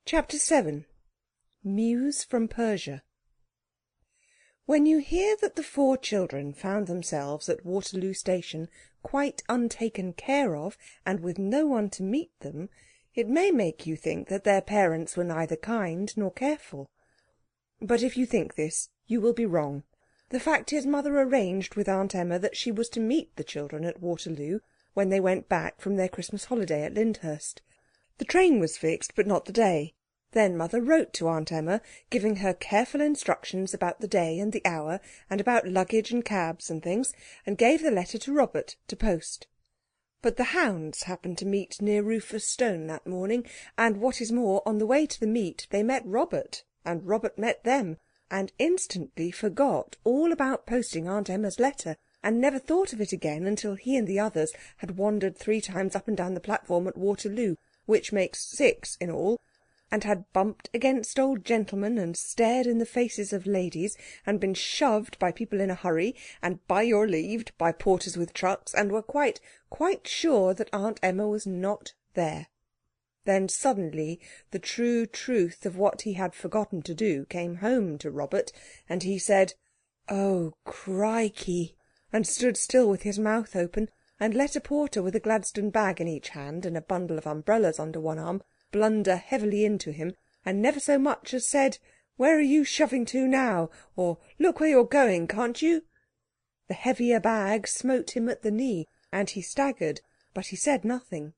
Chapter 7. Mews from Persia. When you hear that the 4 children found themselves at Waterloo Station quite untaken care of and with no one to meet them, it may make you think that their parents were neither kind nor careful. But if you think this, you will be wrong. The fact is, Mother arranged with Aunt Emma that she was to meet the children at Waterloo when they went back from their Christmas holiday at Lyndhurst. The train was fixed, but not the day. Then Mother wrote to Aunt Emma, giving her careful instructions about the day and the hour, and about luggage and cabs and things, and gave the letter to Robert to post. But the hounds happened to meet near Rufus Stone that morning, and what is more, on the way to the meet they met Robert, and Robert met them, and instantly forgot all about posting Aunt Emma's letter, and never thought of it again until he and the others had wandered 3 times up and down the platform at Waterloo, which makes 6 in all, and had bumped against old gentlemen and stared in the faces of ladies, and been shoved by people in a hurry, and by your leave by porters with trucks, and were quite sure that Aunt Emma was not there. Then suddenly the true truth of what he had forgotten to do came home to Robert, and he said, "Oh, crikey!" and stood still with his mouth open, and let a porter with a Gladstone bag in each hand and a bundle of umbrellas under one arm blunder heavily into him, and never so much as said, "Where are you shoving to now?" or "Look where you're going, can't you?" The heavier bag smote him at the knee, and he staggered, but he said nothing.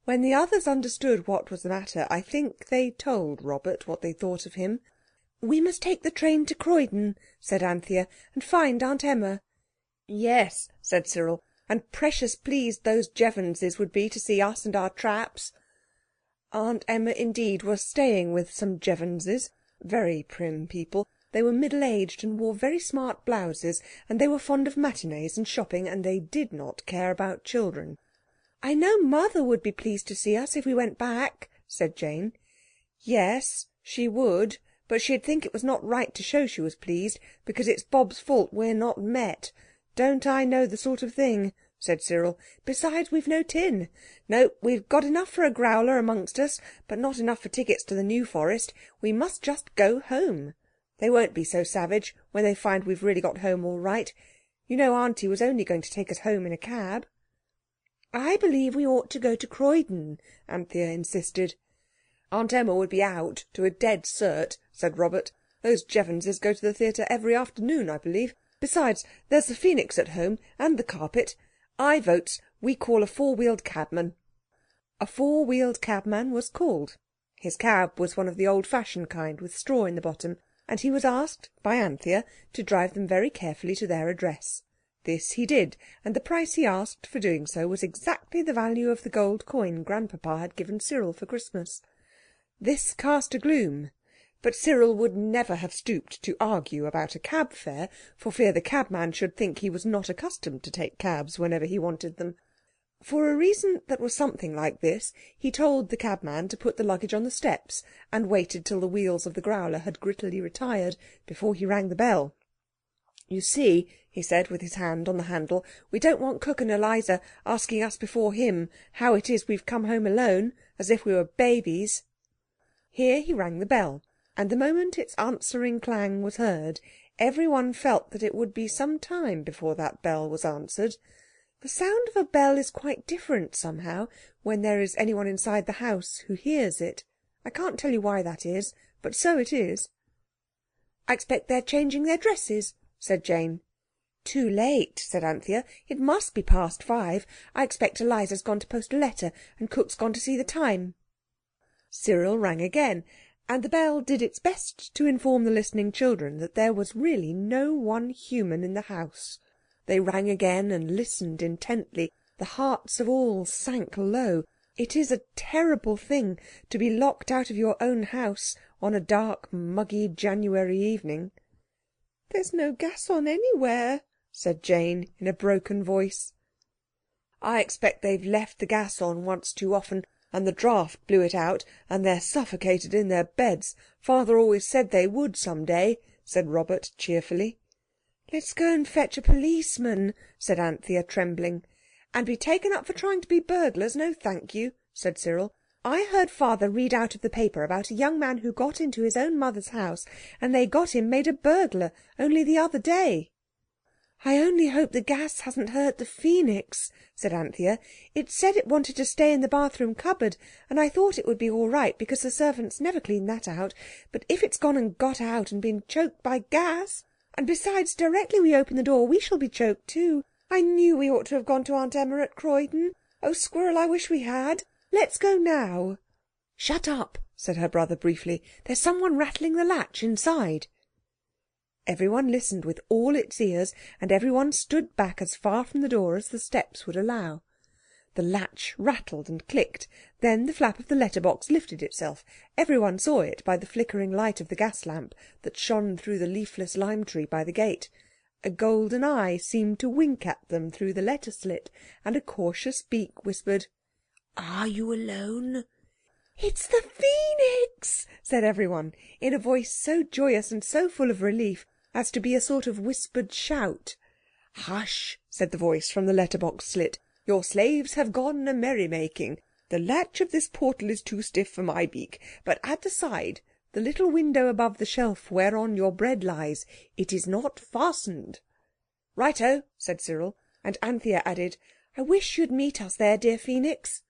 When the others understood what was the matter, I think they told Robert what they thought of him. "We must take the train to Croydon," said Anthea, "and find Aunt Emma." "Yes," said Cyril, "and precious pleased those Jevonses would be to see us and our traps." Aunt Emma, indeed, was staying with some Jevonses, very prim people. They were middle-aged and wore very smart blouses, and they were fond of matinees and shopping, and they did not care about children. "I know Mother would be pleased to see us if we went back," said Jane. "Yes, she would, but she'd think it was not right to show she was pleased, because it's Bob's fault we're not met. Don't I know the sort of thing?" said Cyril. "Besides, we've no tin. No, we've got enough for a growler amongst us, but not enough for tickets to the New Forest. We must just go home. They won't be so savage when they find we've really got home all right. You know Auntie was only going to take us home in a cab." "I believe we ought to go to Croydon," Anthea insisted. "Aunt Emma would be out to a dead cert," said Robert. "Those Jevonses go to the theatre every afternoon, I believe. Besides, there's the Phoenix at home, and the carpet. I votes we call a 4-wheeled cabman." A 4-wheeled cabman was called. His cab was one of the old-fashioned kind, with straw in the bottom, and he was asked by Anthea to drive them very carefully to their address. This he did, and the price he asked for doing so was exactly the value of the gold coin Grandpapa had given Cyril for Christmas. This cast a gloom, but Cyril would never have stooped to argue about a cab fare, for fear the cabman should think he was not accustomed to take cabs whenever he wanted them. For a reason that was something like this, he told the cabman to put the luggage on the steps, and waited till the wheels of the growler had grittily retired before he rang the bell. "You see," he said, with his hand on the handle, "we don't want Cook and Eliza asking us before him how it is we've come home alone, as if we were babies." Here he rang the bell, and the moment its answering clang was heard, everyone felt that it would be some time before that bell was answered. The sound of a bell is quite different, somehow, when there is anyone inside the house who hears it. I can't tell you why that is, but so it is. "I expect they're changing their dresses," said Jane. "Too late," said Anthea. "It must be past 5. I expect Eliza's gone to post a letter, and Cook's gone to see the time." Cyril rang again, and the bell did its best to inform the listening children that there was really no one human in the house. They rang again and listened intently. The hearts of all sank low. It is a terrible thing to be locked out of your own house on a dark, muggy January evening. "There's no gas on anywhere," said Jane in a broken voice. "I expect they've left the gas on once too often, and the draught blew it out, and they're suffocated in their beds. Father always said they would some day," said Robert cheerfully. "Let's go and fetch a policeman," said Anthea, trembling. "And be taken up for trying to be burglars? No, thank you," said Cyril. I heard Father read out of the paper about a young man who got into his own mother's house, and they got him made a burglar only the other day." "I only hope the gas hasn't hurt the phoenix," said Anthea. "It said it wanted to stay in the bathroom cupboard, and I thought it would be all right because the servants never clean that out. But if it's gone and got out and been choked by gas, and besides, directly we open the door we shall be choked too. I knew we ought to have gone to Aunt Emma at Croydon. Oh, Squirrel, I wish we had. Let's go now." "Shut up," said her brother briefly. "There's someone rattling the latch inside." Everyone listened with all its ears, and everyone stood back as far from the door as the steps would allow. The latch rattled and clicked. Then the flap of the letterbox lifted itself. Everyone saw it by the flickering light of the gas lamp that shone through the leafless lime tree by the gate. A golden eye seemed to wink at them through the letter slit, and a cautious beak whispered, "Are you alone?" "It's the phoenix!" said everyone, in a voice so joyous and so full of relief as to be a sort of whispered shout. "Hush!" said the voice from the letterbox slit. "Your slaves have gone a merrymaking. The latch of this portal is too stiff for my beak, but at the side, the little window above the shelf whereon your bread lies, it is not fastened." "Righto," said Cyril, and Anthea added, "I wish you'd meet us there, dear Phoenix."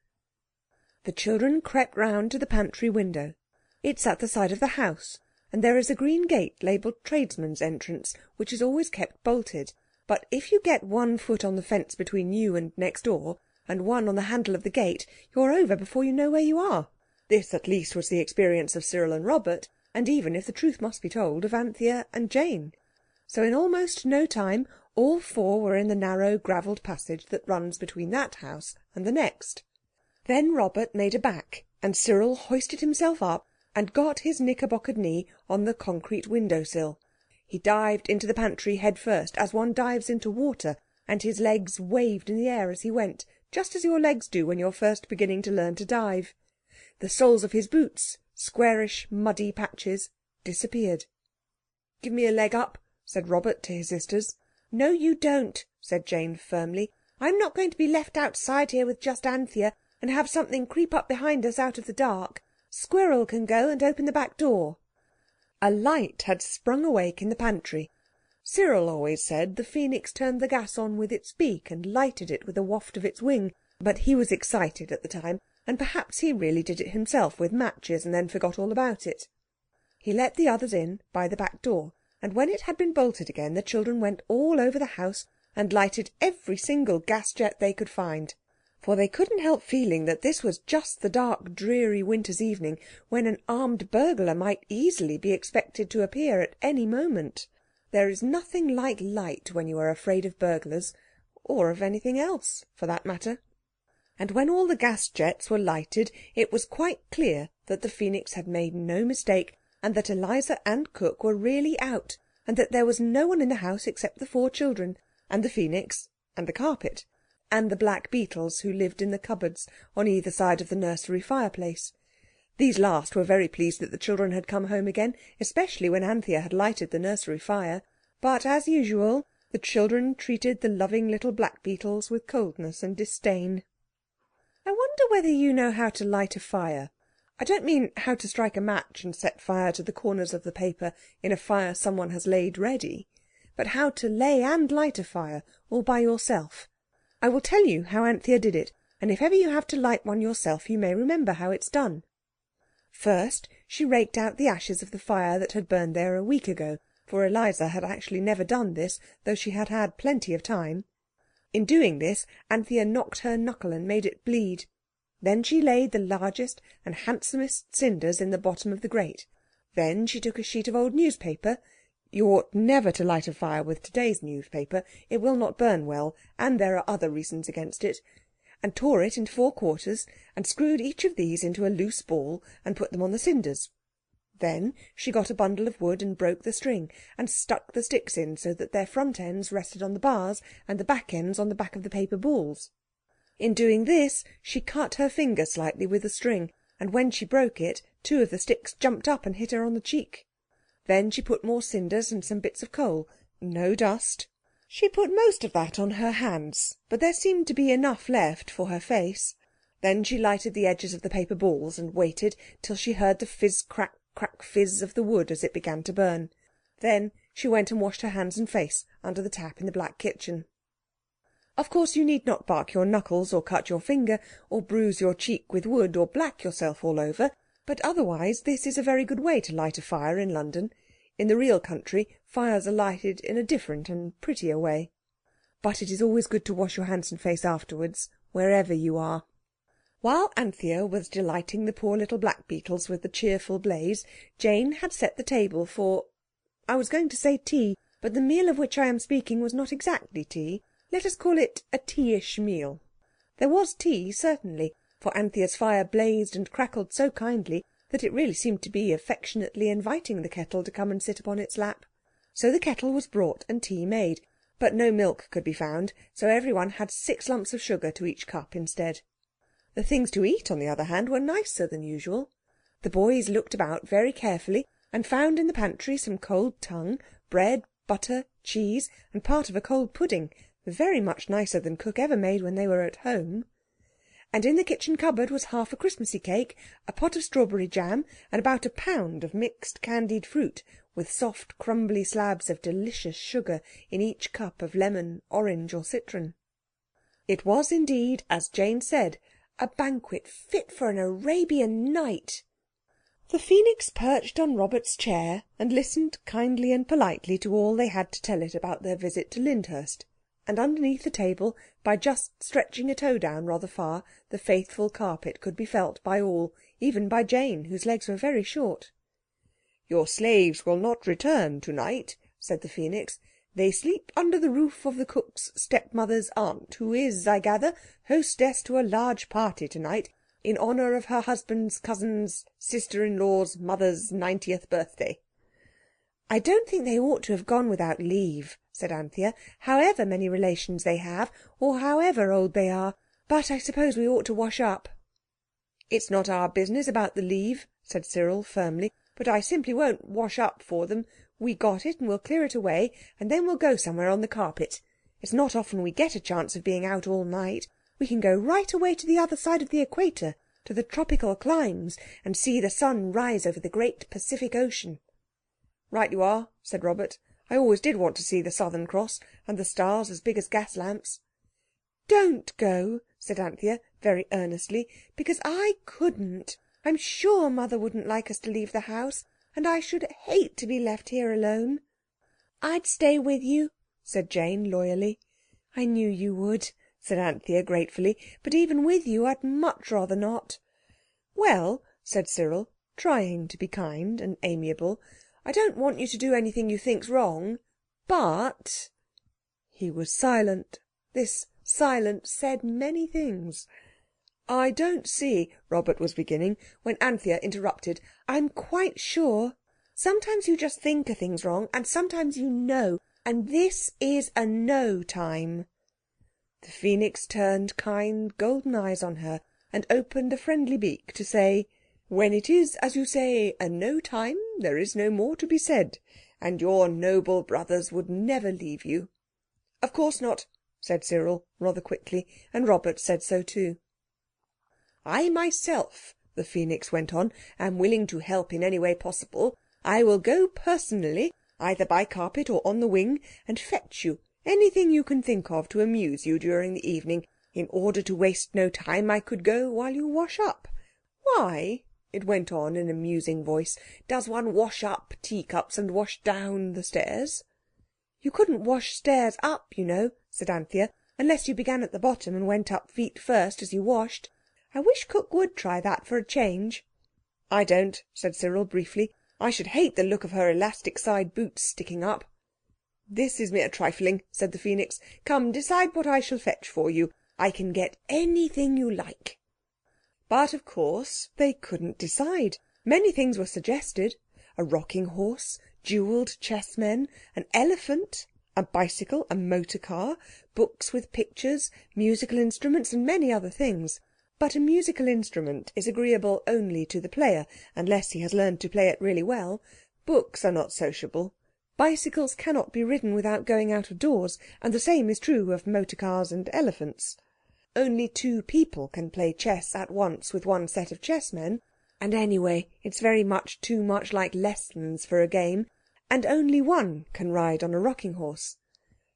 The children crept round to the pantry window. It's at the side of the house, and there is a green gate labelled Tradesman's Entrance, which is always kept bolted. But if you get one foot on the fence between you and next door, and one on the handle of the gate, you're over before you know where you are. This, at least, was the experience of Cyril and Robert, and even, if the truth must be told, of Anthea and Jane. So in almost no time all four were in the narrow gravelled passage that runs between that house and the next. Then Robert made a back, and Cyril hoisted himself up and got his knickerbockered knee on the concrete window-sill. He dived into the pantry head first, as one dives into water, and his legs waved in the air as he went, just as your legs do when you're first beginning to learn to dive. The soles of his boots, squarish, muddy patches, disappeared. "Give me a leg up," said Robert to his sisters. "No, you don't," said Jane firmly. "I'm not going to be left outside here with just Anthea and have something creep up behind us out of the dark. Squirrel can go and open the back door." A light had sprung awake in the pantry. Cyril always said the phoenix turned the gas on with its beak and lighted it with a waft of its wing, but he was excited at the time, and perhaps he really did it himself with matches and then forgot all about it. He let the others in by the back door, and when it had been bolted again the children went all over the house and lighted every single gas jet they could find. For they couldn't help feeling that this was just the dark, dreary winter's evening when an armed burglar might easily be expected to appear at any moment. There is nothing like light when you are afraid of burglars, or of anything else, for that matter. And when all the gas jets were lighted, it was quite clear that the phoenix had made no mistake, and that Eliza and cook were really out, and that there was no one in the house except the four children, and the phoenix, and the carpet, and the black beetles who lived in the cupboards on either side of the nursery fireplace. These last were very pleased that the children had come home again, especially when Anthea had lighted the nursery fire. But, as usual, the children treated the loving little black beetles with coldness and disdain. I wonder whether you know how to light a fire. I don't mean how to strike a match and set fire to the corners of the paper in a fire someone has laid ready, but how to lay and light a fire all by yourself. I will tell you how Anthea did it, and if ever you have to light one yourself you may remember how it's done. First, she raked out the ashes of the fire that had burned there a week ago, for Eliza had actually never done this, though she had had plenty of time. In doing this, Anthea knocked her knuckle and made it bleed. Then she laid the largest and handsomest cinders in the bottom of the grate. Then she took a sheet of old newspaper. You ought never to light a fire with today's newspaper. It will not burn well, and there are other reasons against it. And tore it into 4 quarters, and screwed each of these into a loose ball, and put them on the cinders. Then she got a bundle of wood and broke the string, and stuck the sticks in so that their front ends rested on the bars, and the back ends on the back of the paper balls. In doing this, she cut her finger slightly with the string, and when she broke it, 2 of the sticks jumped up and hit her on the cheek. Then she put more cinders and some bits of coal. No dust. She put most of that on her hands, but there seemed to be enough left for her face. Then she lighted the edges of the paper balls and waited till she heard the fizz, crack, crack, fizz of the wood as it began to burn. Then she went and washed her hands and face under the tap in the black kitchen. Of course you need not bark your knuckles or cut your finger or bruise your cheek with wood or black yourself all over, but otherwise this is a very good way to light a fire in London. In the real country fires are lighted in a different and prettier way. But it is always good to wash your hands and face afterwards, wherever you are. While Anthea was delighting the poor little blackbeetles with the cheerful blaze, Jane had set the table for... I was going to say tea, but the meal of which I am speaking was not exactly tea. Let us call it a tea-ish meal. There was tea, certainly, for Anthea's fire blazed and crackled so kindly that it really seemed to be affectionately inviting the kettle to come and sit upon its lap. So the kettle was brought and tea made, but no milk could be found, so everyone had 6 lumps of sugar to each cup instead. The things to eat, on the other hand, were nicer than usual. The boys looked about very carefully and found in the pantry some cold tongue, bread, butter, cheese, and part of a cold pudding, very much nicer than cook ever made when they were at home. And in the kitchen cupboard was half a Christmassy cake, a pot of strawberry jam, and about 1 pound of mixed candied fruit, with soft crumbly slabs of delicious sugar in each cup of lemon, orange, or citron. It was indeed, as Jane said, a banquet fit for an Arabian night. The Phoenix perched on Robert's chair and listened kindly and politely to all they had to tell it about their visit to Lyndhurst. And underneath the table, by just stretching a toe down rather far, the faithful carpet could be felt by all, even by Jane, whose legs were very short. "Your slaves will not return to-night," said the Phoenix. "They sleep under the roof of the cook's stepmother's aunt, who is, I gather, hostess to a large party to-night, in honour of her husband's cousin's sister-in-law's mother's 90th birthday." "I don't think they ought to have gone without leave," said Anthea, "however many relations they have, or however old they are. But I suppose we ought to wash up." "It's not our business about the leave," said Cyril firmly, "but I simply won't wash up for them. We got it, and we'll clear it away, and then we'll go somewhere on the carpet. It's not often we get a chance of being out all night. We can go right away to the other side of the equator, to the tropical climes, and see the sun rise over the great Pacific Ocean." "Right you are," said Robert. "I always did want to see the Southern Cross, and the stars as big as gas lamps." "Don't go," said Anthea, very earnestly, "because I couldn't. I'm sure Mother wouldn't like us to leave the house, and I should hate to be left here alone." "I'd stay with you," said Jane loyally. "I knew you would," said Anthea gratefully, "but even with you I'd much rather not." "Well," said Cyril, trying to be kind and amiable, "I don't want you to do anything you think's wrong, but—" He was silent. This silence said many things. "I don't see—" Robert was beginning, when Anthea interrupted. "I'm quite sure. Sometimes you just think a thing's wrong, and sometimes you know, and this is a no time." The Phoenix turned kind golden eyes on her and opened a friendly beak to say, "When it is, as you say, a no time, there is no more to be said, and your noble brothers would never leave you." "Of course not," said Cyril, rather quickly, and Robert said so too. "I myself," the Phoenix went on, "am willing to help in any way possible. I will go personally, either by carpet or on the wing, and fetch you anything you can think of to amuse you during the evening. In order to waste no time, I could go while you wash up. Why," it went on in a musing voice, "does one wash up teacups and wash down the stairs?" "You couldn't wash stairs up, you know," said Anthea, "unless you began at the bottom and went up feet first as you washed. I wish Cook would try that for a change." "I don't," said Cyril briefly. "I should hate the look of her elastic-side boots sticking up." "This is mere trifling," said the Phoenix. "Come, decide what I shall fetch for you. I can get anything you like." But, of course, they couldn't decide. Many things were suggested. A rocking horse, jewelled chessmen, an elephant, a bicycle, a motor car, books with pictures, musical instruments, and many other things. But a musical instrument is agreeable only to the player, unless he has learned to play it really well. Books are not sociable. Bicycles cannot be ridden without going out of doors, and the same is true of motor cars and elephants. only 2 people can play chess at once with one set of chessmen, and anyway it's very much too much like lessons for a game, and only one can ride on a rocking horse.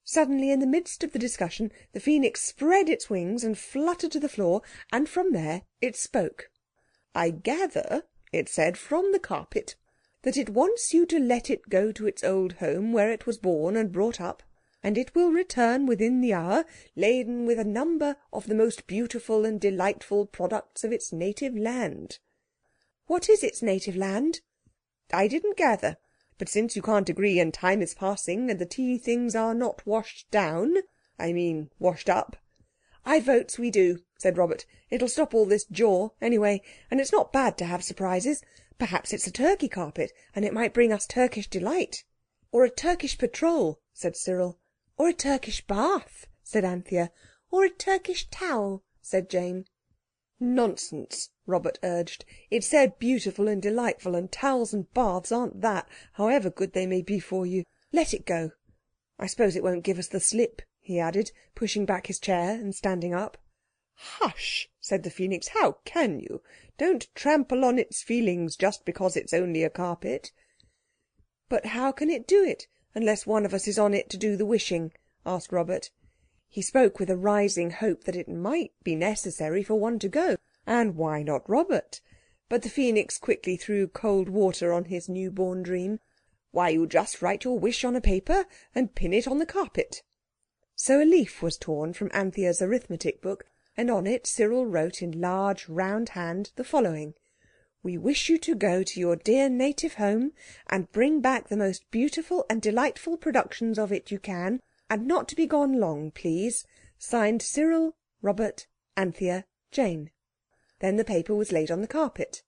Suddenly, in the midst of the discussion, the phoenix spread its wings and fluttered to the floor, and from there it spoke. "I gather," it said, "from the carpet, that it wants you to let it go to its old home where it was born and brought up, and it will return within the hour, laden with a number of the most beautiful and delightful products of its native land." "What is its native land?" "I didn't gather. But since you can't agree, and time is passing, and the tea things are not washed down—I mean washed up—" "I votes we do," said Robert. "It'll stop all this jaw, anyway, and it's not bad to have surprises. Perhaps it's a Turkey carpet, and it might bring us Turkish delight." "Or a Turkish patrol," said Cyril. "Or a Turkish bath," said Anthea. "Or a Turkish towel," said Jane. "Nonsense," Robert urged. "It said beautiful and delightful, and towels and baths aren't that, however good they may be for you. Let it go. I suppose it won't give us the slip," he added, pushing back his chair and standing up. "Hush," said the Phoenix. "How can you? Don't trample on its feelings just because it's only a carpet." "But how can it do it unless one of us is on it to do the wishing?" asked Robert. He spoke with a rising hope that it might be necessary for one to go, and why not Robert? But the Phoenix quickly threw cold water on his newborn dream. "Why, you just write your wish on a paper and pin it on the carpet." So a leaf was torn from Anthea's arithmetic book, and on it Cyril wrote in large round hand the following: "We wish you to go to your dear native home and bring back the most beautiful and delightful productions of it you can, and not to be gone long, please. Signed Cyril, Robert, Anthea, Jane." Then the paper was laid on the carpet.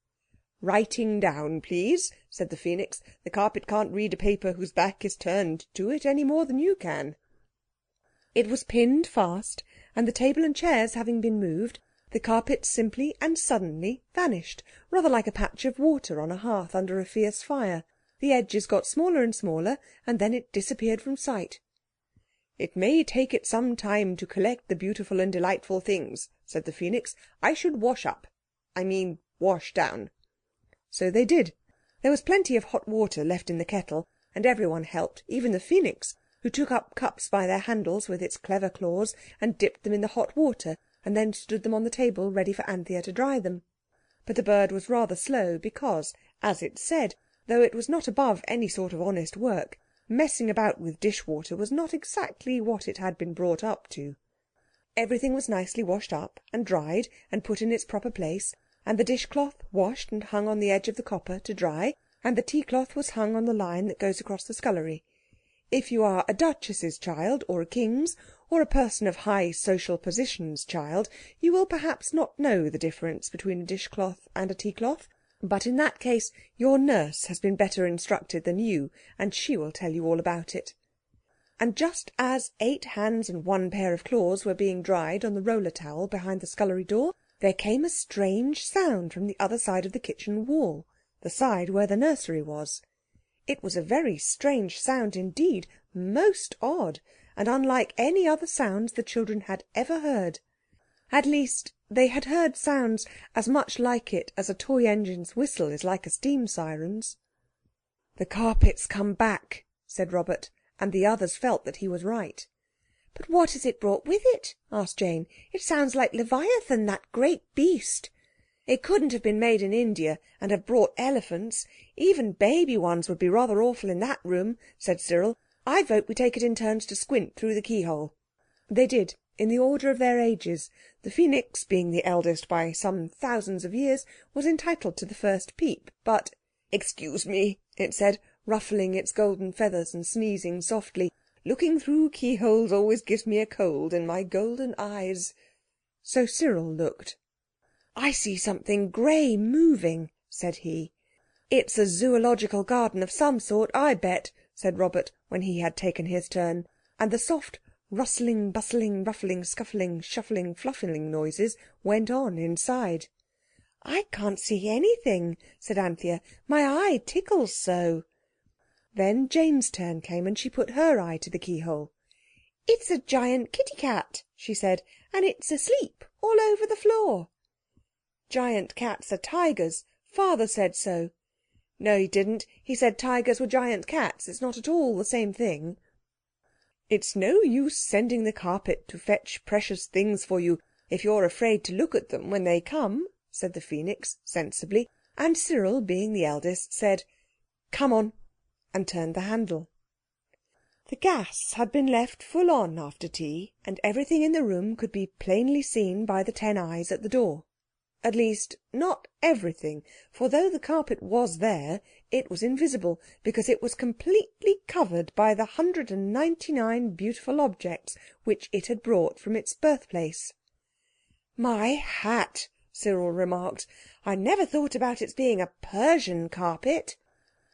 "Writing down, please," said the Phoenix. "The carpet can't read a paper whose back is turned to it any more than you can." It was pinned fast, and the table and chairs having been moved, the carpet simply and suddenly vanished, rather like a patch of water on a hearth under a fierce fire. The edges got smaller and smaller, and then it disappeared from sight. "It may take it some time to collect the beautiful and delightful things," said the Phoenix. "I should wash down." So they did. There was plenty of hot water left in the kettle, and everyone helped, even the Phoenix, who took up cups by their handles with its clever claws and dipped them in the hot water, and then stood them on the table ready for Anthea to dry them. But the bird was rather slow because, as it said, though it was not above any sort of honest work, messing about with dishwater was not exactly what it had been brought up to. Everything was nicely washed up and dried and put in its proper place, and the dishcloth washed and hung on the edge of the copper to dry, and the tea-cloth was hung on the line that goes across the scullery. If you are a duchess's child, or a king's, or a person of high social position's child, you will perhaps not know the difference between a dishcloth and a tea-cloth. But in that case your nurse has been better instructed than you, and she will tell you all about it. And just as 8 hands and 1 pair of claws were being dried on the roller towel behind the scullery door, there came a strange sound from the other side of the kitchen wall, the side where the nursery was. It was a very strange sound indeed, most odd, and unlike any other sounds the children had ever heard. At least, they had heard sounds as much like it as a toy engine's whistle is like a steam siren's. "The carpet's come back," said Robert, and the others felt that he was right. "But what has it brought with it?" asked Jane. "It sounds like Leviathan, that great beast." "It couldn't have been made in India and have brought elephants. Even baby ones would be rather awful in that room," said Cyril. "I vote we take it in turns to squint through the keyhole." They did, in the order of their ages. The Phoenix, being the eldest by some thousands of years, was entitled to the first peep, but— "Excuse me," it said, ruffling its golden feathers and sneezing softly. "Looking through keyholes always gives me a cold in my golden eyes." So Cyril looked. "I see something grey moving," said he. "It's a zoological garden of some sort, I bet," said Robert, when he had taken his turn. And the soft rustling, bustling, ruffling, scuffling, shuffling, fluffling noises went on inside. "I can't see anything," said Anthea. "My eye tickles so." Then Jane's turn came, and she put her eye to the keyhole. "It's a giant kitty cat," she said, "and it's asleep all over the floor." "Giant cats are tigers. Father said so." "No, he didn't. He said tigers were giant cats. It's not at all the same thing." "It's no use sending the carpet to fetch precious things for you if you're afraid to look at them when they come," said the Phoenix sensibly, and Cyril, being the eldest, said, "Come on," and turned the handle. The gas had been left full on after tea, and everything in the room could be plainly seen by the 10 eyes at the door. At least, not everything, for though the carpet was there, it was invisible, because it was completely covered by the 199 beautiful objects which it had brought from its birthplace. "My hat!" Cyril remarked. "I never thought about its being a Persian carpet."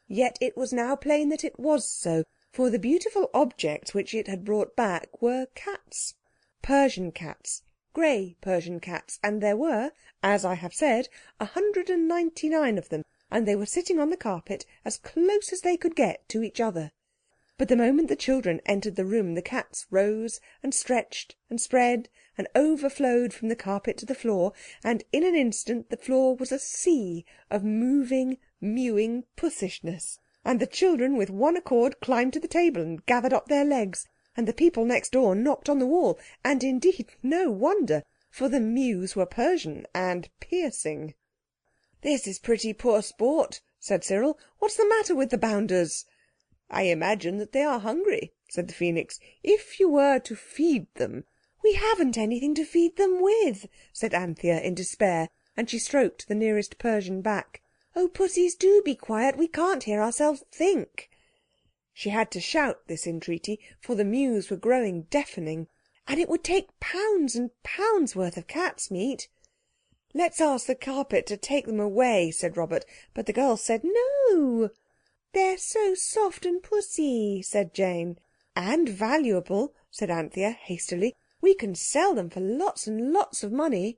Yet it was now plain that it was so, for the beautiful objects which it had brought back were cats. Persian cats, grey Persian cats, and there were, as I have said, 199 of them, and they were sitting on the carpet as close as they could get to each other. But the moment the children entered the room the cats rose and stretched and spread and overflowed from the carpet to the floor, and in an instant the floor was a sea of moving, mewing pussishness, and the children with one accord climbed to the table and gathered up their legs, and the people next door knocked on the wall, and indeed no wonder, for the mews were Persian and piercing. "This is pretty poor sport," said Cyril. "What's the matter with the bounders?" "I imagine that they are hungry," said the Phoenix. "If you were to feed them—" "We haven't anything to feed them with," said Anthea in despair, and she stroked the nearest Persian back. "Oh, pussies, do be quiet. We can't hear ourselves think." She had to shout this entreaty, for the mews were growing deafening. "And it would take pounds and pounds worth of cat's meat." "Let's ask the carpet to take them away," said Robert, but the girls said no. "They're so soft and pussy," said Jane. "And valuable," said Anthea hastily. "We can sell them for lots and lots of money."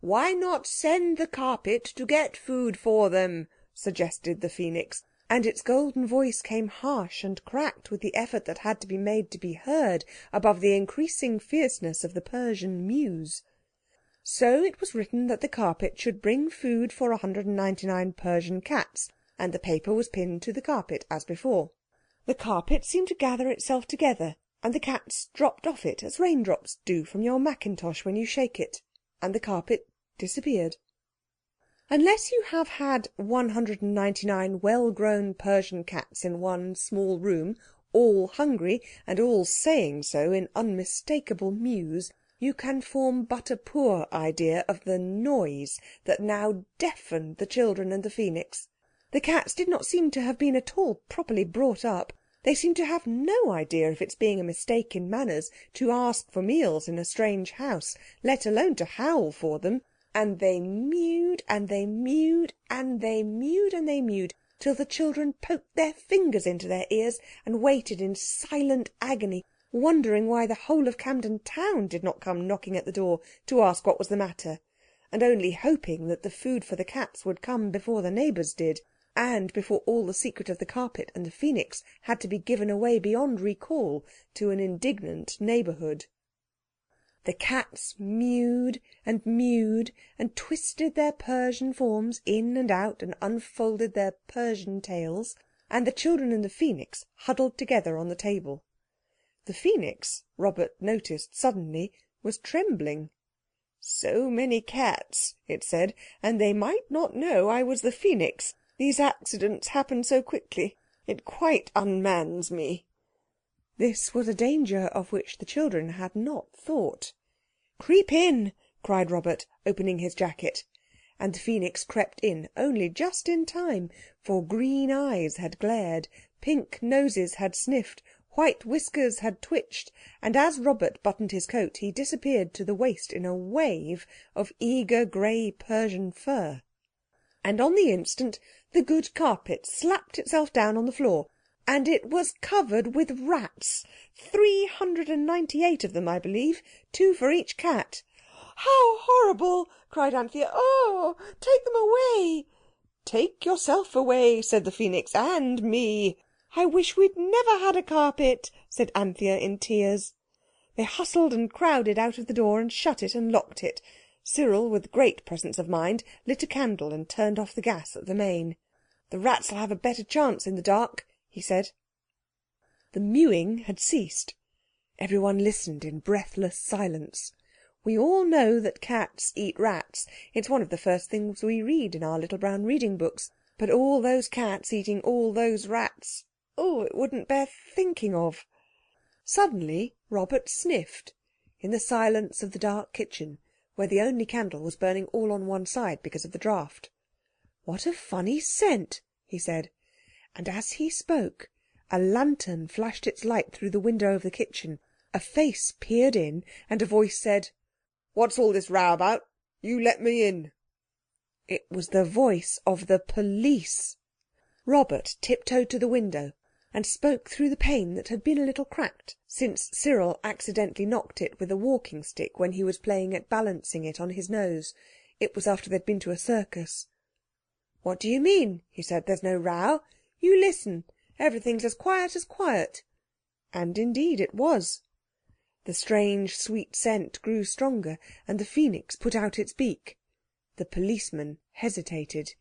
"Why not send the carpet to get food for them?" suggested the Phoenix, and its golden voice came harsh and cracked with the effort that had to be made to be heard above the increasing fierceness of the Persian mews. So it was written that the carpet should bring food for 199 Persian cats, and the paper was pinned to the carpet as before. The carpet seemed to gather itself together, and the cats dropped off it as raindrops do from your mackintosh when you shake it, and the carpet disappeared. Unless you have had 199 well-grown Persian cats in one small room, all hungry, and all saying so in unmistakable mews, you can form but a poor idea of the noise that now deafened the children and the Phoenix. The cats did not seem to have been at all properly brought up. They seemed to have no idea of its being a mistake in manners to ask for meals in a strange house, let alone to howl for them. And they mewed, and they mewed, and they mewed, and they mewed, till the children poked their fingers into their ears and waited in silent agony, wondering why the whole of Camden Town did not come knocking at the door to ask what was the matter, and only hoping that the food for the cats would come before the neighbours did, and before all the secret of the carpet and the Phoenix had to be given away beyond recall to an indignant neighbourhood. The cats mewed and mewed and twisted their Persian forms in and out and unfolded their Persian tails, and the children and the Phoenix huddled together on the table. The Phoenix, Robert noticed suddenly, was trembling. "So many cats," it said, "and they might not know I was the Phoenix. These accidents happen so quickly. It quite unmans me." This was a danger of which the children had not thought. "Creep in," cried Robert, opening his jacket. And the Phoenix crept in, only just in time, for green eyes had glared, pink noses had sniffed, white whiskers had twitched, and as Robert buttoned his coat he disappeared to the waist in a wave of eager grey Persian fur. And on the instant the good carpet slapped itself down on the floor, and it was covered with rats, 398 of them, I believe, 2 for each cat. "How horrible!" cried Anthea. "Oh, take them away!" "Take yourself away," said the Phoenix, "and me." "I wish we'd never had a carpet," said Anthea in tears. They hustled and crowded out of the door and shut it and locked it. Cyril, with great presence of mind, lit a candle and turned off the gas at the main. "The rats'll have a better chance in the dark," he said. The mewing had ceased. Everyone listened in breathless silence. We all know that cats eat rats. It's one of the first things we read in our little brown reading books. But all those cats eating all those rats, oh, it wouldn't bear thinking of. Suddenly Robert sniffed, in the silence of the dark kitchen, where the only candle was burning all on one side because of the draught. "What a funny scent," he said. And as he spoke, a lantern flashed its light through the window of the kitchen. A face peered in, and a voice said, "What's all this row about? You let me in." It was the voice of the police. Robert tiptoed to the window and spoke through the pane that had been a little cracked since Cyril accidentally knocked it with a walking stick when he was playing at balancing it on his nose. It was after they'd been to a circus. "What do you mean?" he said. "There's no row. You listen. Everything's as quiet as quiet." And indeed it was. The strange sweet scent grew stronger, and the phoenix put out its beak. The policeman hesitated.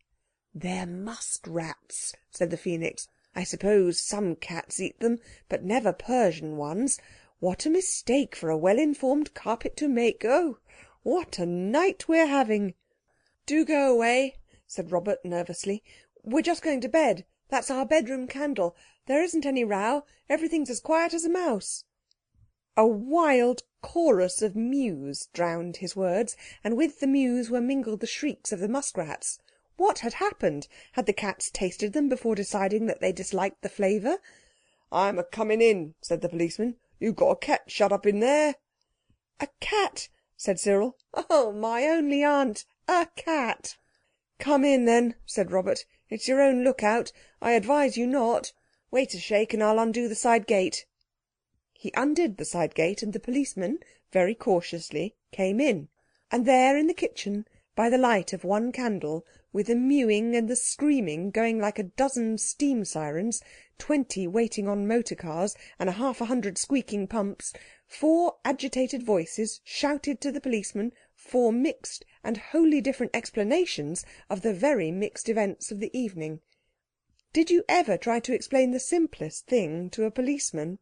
"They're muskrats," said the phoenix. "I suppose some cats eat them, but never Persian ones. What a mistake for a well-informed carpet to make. Oh, what a night we're having!" "Do go away," said Robert nervously. "We're just going to bed. That's our bedroom candle. There isn't any row. Everything's as quiet as a mouse." A wild chorus of mews drowned his words, and with the mews were mingled the shrieks of the muskrats. What had happened? Had the cats tasted them before deciding that they disliked the flavour? "I'm a coming in," said the policeman. "You've got a cat shut up in there." "A cat?" said Cyril. "Oh, my only aunt! A cat!" "Come in, then," said Robert. "It's your own lookout. I advise you not. Wait a shake and I'll undo the side gate." He undid the side gate, and the policeman, very cautiously, came in. And there in the kitchen, by the light of one candle, with the mewing and the screaming going like a dozen steam sirens, 20 waiting on motor cars, and half a hundred squeaking pumps, 4 agitated voices shouted to the policeman 4 mixed and wholly different explanations of the very mixed events of the evening. Did you ever try to explain the simplest thing to a policeman?